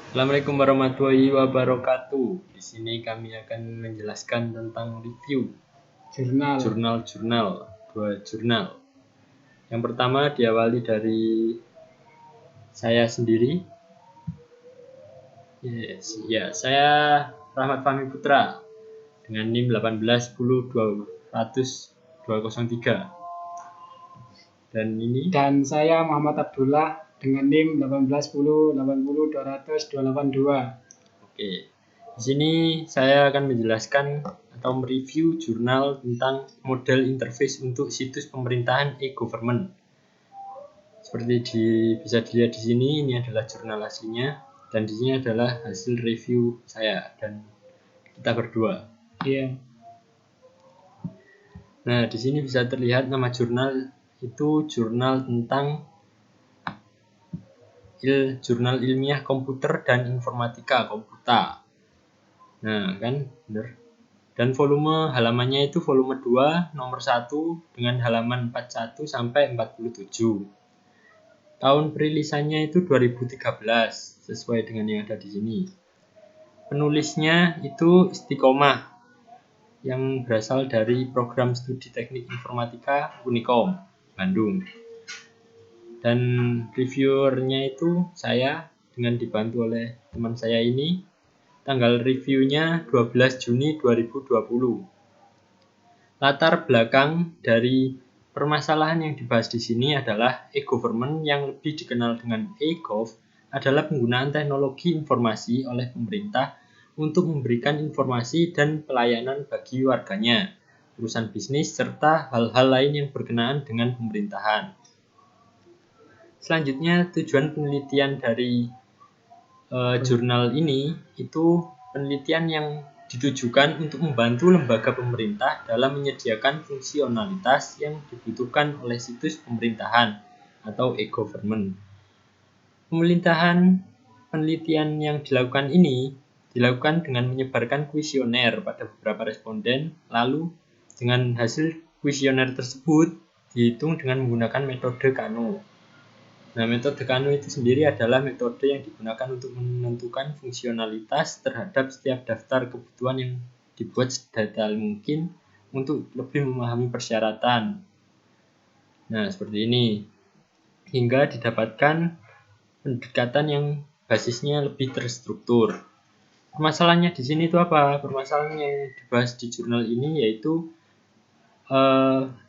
Assalamualaikum warahmatullahi wabarakatuh. Di sini kami akan menjelaskan tentang review jurnal-jurnal, dua jurnal. Yang pertama diawali dari saya sendiri. Saya Rahmat Fahmi Putra dengan NIM 1810200-203. Dan saya Muhammad Abdullah dengan NIM 181080200-282. Oke. Di sini saya akan menjelaskan atau mereview jurnal tentang model interface untuk situs pemerintahan e-government. Seperti bisa dilihat di sini, ini adalah jurnal aslinya dan di sini adalah hasil review saya dan kita berdua. Iya. Nah, di sini bisa terlihat nama jurnal itu jurnal tentang jurnal ilmiah komputer dan informatika komputa. Nah, kan benar. Dan volume halamannya itu volume 2 nomor 1 dengan halaman 41 sampai 47. Tahun perilisannya itu 2013 sesuai dengan yang ada di sini. Penulisnya itu Istiqomah yang berasal dari program studi teknik informatika Unikom Bandung. Dan reviewernya itu saya dengan dibantu oleh teman saya ini. Tanggal reviewnya 12 Juni 2020. Latar belakang dari permasalahan yang dibahas di sini adalah e-government yang lebih dikenal dengan e-gov adalah penggunaan teknologi informasi oleh pemerintah untuk memberikan informasi dan pelayanan bagi warganya, urusan bisnis, serta hal-hal lain yang berkenaan dengan pemerintahan. Selanjutnya, tujuan penelitian dari jurnal ini itu penelitian yang ditujukan untuk membantu lembaga pemerintah dalam menyediakan fungsionalitas yang dibutuhkan oleh situs pemerintahan atau e-government. Penelitian yang dilakukan ini dilakukan dengan menyebarkan kuesioner pada beberapa responden, lalu dengan hasil kuesioner tersebut dihitung dengan menggunakan metode Kano. Nah, metode Kano itu sendiri adalah metode yang digunakan untuk menentukan fungsionalitas terhadap setiap daftar kebutuhan yang dibuat sedetail mungkin untuk lebih memahami persyaratan. Nah, seperti ini. Hingga didapatkan pendekatan yang basisnya lebih terstruktur. Permasalahannya di sini itu apa? Permasalahan yang dibahas di jurnal ini yaitu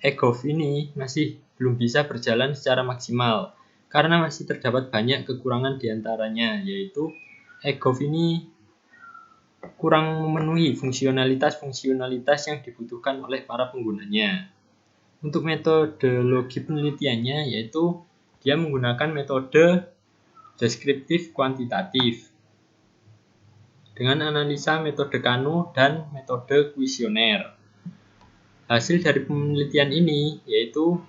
e-gov ini masih belum bisa berjalan secara maksimal karena masih terdapat banyak kekurangan diantaranya, yaitu e-gov ini kurang memenuhi fungsionalitas yang dibutuhkan oleh para penggunanya. Untuk metodologi penelitiannya yaitu dia menggunakan metode deskriptif kuantitatif dengan analisa metode Kano dan metode kuesioner. Hasil dari penelitian ini yaitu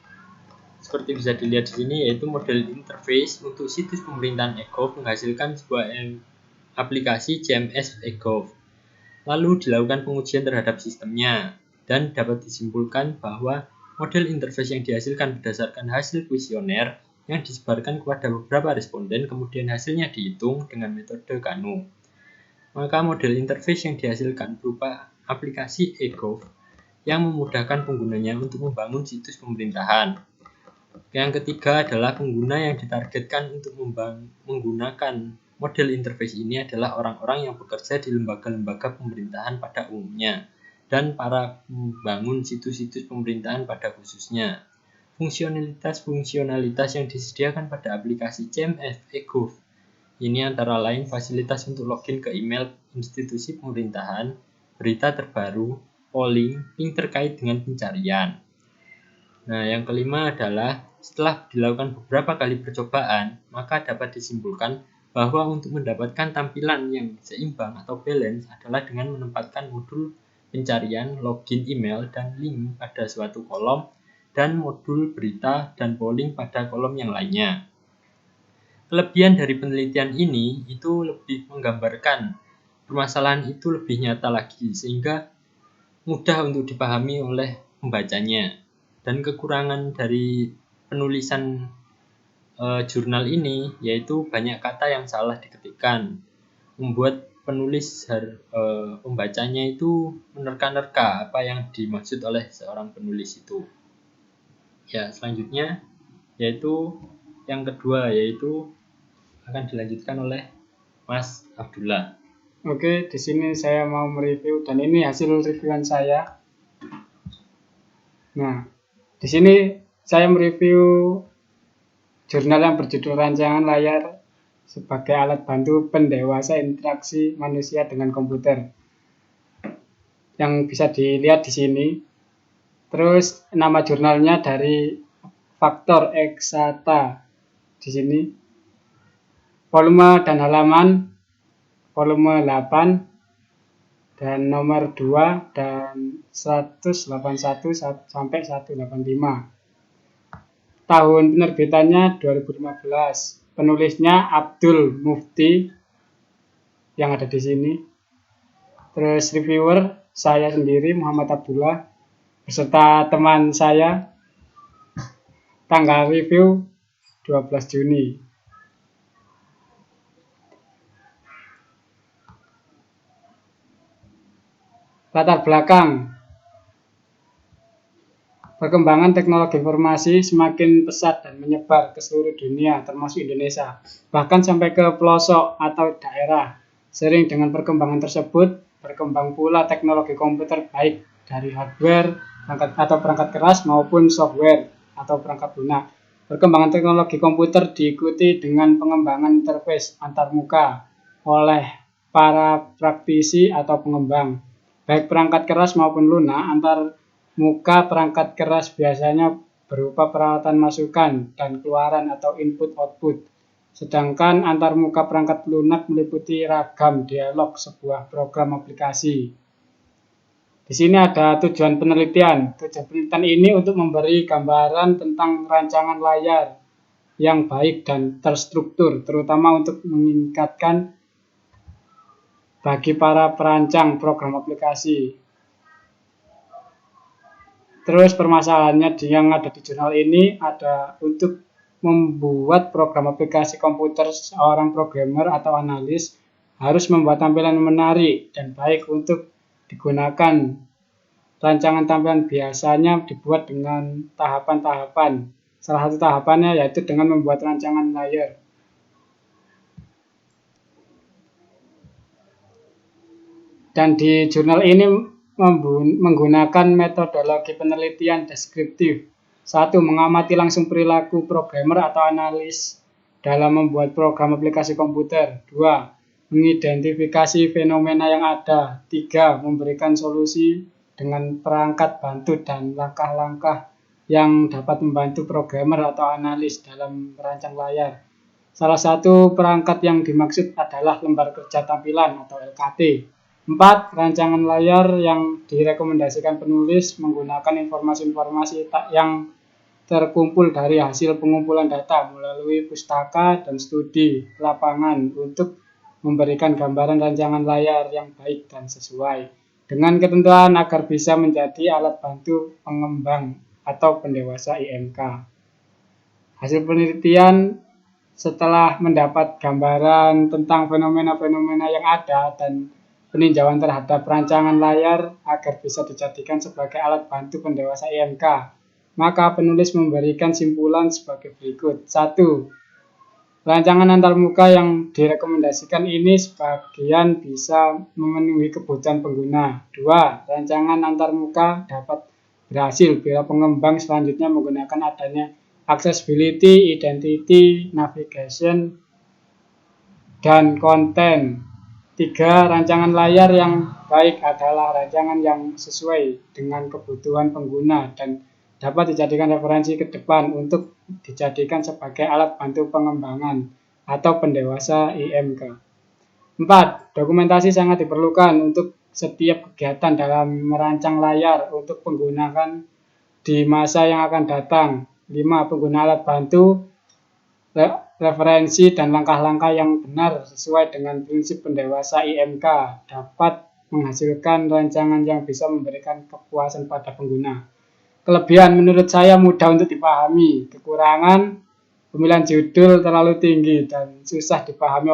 seperti bisa dilihat di sini, yaitu model interface untuk situs pemerintahan e-gov menghasilkan sebuah aplikasi CMS e-gov. Lalu dilakukan pengujian terhadap sistemnya dan dapat disimpulkan bahwa model interface yang dihasilkan berdasarkan hasil kuesioner yang disebarkan kepada beberapa responden, kemudian hasilnya dihitung dengan metode Kano. Maka model interface yang dihasilkan berupa aplikasi e-gov yang memudahkan penggunanya untuk membangun situs pemerintahan. Yang ketiga adalah pengguna yang ditargetkan untuk menggunakan model interface ini adalah orang-orang yang bekerja di lembaga-lembaga pemerintahan pada umumnya dan para pembangun situs-situs pemerintahan pada khususnya. Fungsionalitas yang disediakan pada aplikasi CMS e-gov ini antara lain fasilitas untuk login ke email institusi pemerintahan, berita terbaru, polling, link terkait dengan pencarian. Nah, yang kelima adalah setelah dilakukan beberapa kali percobaan, maka dapat disimpulkan bahwa untuk mendapatkan tampilan yang seimbang atau balance adalah dengan menempatkan modul pencarian, login email, dan link pada suatu kolom, dan modul berita dan polling pada kolom yang lainnya. Kelebihan dari penelitian ini itu lebih menggambarkan permasalahan itu lebih nyata lagi, sehingga mudah untuk dipahami oleh pembacanya. Dan kekurangan dari penulisan jurnal ini yaitu banyak kata yang salah diketikkan. membuat penulis pembacanya itu menerka-nerka apa yang dimaksud oleh seorang penulis itu. Ya, selanjutnya yaitu yang kedua, yaitu akan dilanjutkan oleh Mas Abdullah. Oke, di sini saya mau mereview dan ini hasil reviewan saya. Nah, di sini saya mereview jurnal yang berjudul Rancangan Layar sebagai alat bantu pendewasa interaksi manusia dengan komputer. Yang bisa dilihat di sini. Terus nama jurnalnya dari Faktor Exata di sini. Volume dan halaman volume 8 dan nomor 2 dan 181 sampai 185. Tahun penerbitannya 2015. Penulisnya Abdul Mufti yang ada di sini. Terus reviewer saya sendiri Muhammad Abdullah beserta teman saya. Tanggal review 12 Juni. Latar belakang. Perkembangan teknologi informasi semakin pesat dan menyebar ke seluruh dunia, termasuk Indonesia, bahkan sampai ke pelosok atau daerah. Sering dengan perkembangan tersebut, berkembang pula teknologi komputer baik dari hardware perangkat keras maupun software atau perangkat lunak. Perkembangan teknologi komputer diikuti dengan pengembangan interface antarmuka oleh para praktisi atau pengembang. Baik perangkat keras maupun lunak, antar muka perangkat keras biasanya berupa peralatan masukan dan keluaran atau input-output. Sedangkan antar muka perangkat lunak meliputi ragam dialog sebuah program aplikasi. Di sini ada tujuan penelitian. Tujuan penelitian ini untuk memberi gambaran tentang rancangan layar yang baik dan terstruktur, terutama untuk meningkatkan bagi para perancang program aplikasi. Terus permasalahannya yang ada di jurnal ini ada untuk membuat program aplikasi komputer, seorang programmer atau analis harus membuat tampilan menarik dan baik untuk digunakan. Rancangan tampilan biasanya dibuat dengan tahapan-tahapan. Salah satu tahapannya yaitu dengan membuat rancangan layar. Dan di jurnal ini menggunakan metodologi penelitian deskriptif. 1. Mengamati langsung perilaku programmer atau analis dalam membuat program aplikasi komputer. 2. Mengidentifikasi fenomena yang ada. 3. Memberikan solusi dengan perangkat bantu dan langkah-langkah yang dapat membantu programmer atau analis dalam merancang layar. Salah satu perangkat yang dimaksud adalah lembar kerja tampilan atau LKT. 4. Rancangan layar yang direkomendasikan penulis menggunakan informasi-informasi yang terkumpul dari hasil pengumpulan data melalui pustaka dan studi lapangan untuk memberikan gambaran rancangan layar yang baik dan sesuai dengan ketentuan agar bisa menjadi alat bantu pengembang atau pendewasa IMK. Hasil penelitian setelah mendapat gambaran tentang fenomena-fenomena yang ada dan peninjauan terhadap rancangan layar agar bisa dijadikan sebagai alat bantu pendewasa IMK. Maka penulis memberikan simpulan sebagai berikut. 1. Rancangan antarmuka yang direkomendasikan ini sebagian bisa memenuhi kebutuhan pengguna. 2. Rancangan antarmuka dapat berhasil bila pengembang selanjutnya menggunakan adanya accessibility, identity, navigation, dan konten. 3. Rancangan layar yang baik adalah rancangan yang sesuai dengan kebutuhan pengguna dan dapat dijadikan referensi ke depan untuk dijadikan sebagai alat bantu pengembangan atau pendewasa IMK. 4. Dokumentasi sangat diperlukan untuk setiap kegiatan dalam merancang layar untuk penggunaan di masa yang akan datang. 5. Pengguna alat bantu, referensi dan langkah-langkah yang benar sesuai dengan prinsip pendewasa IMK dapat menghasilkan rancangan yang bisa memberikan kepuasan pada pengguna. Kelebihan menurut saya mudah untuk dipahami, kekurangan pemilihan judul terlalu tinggi dan susah dipahami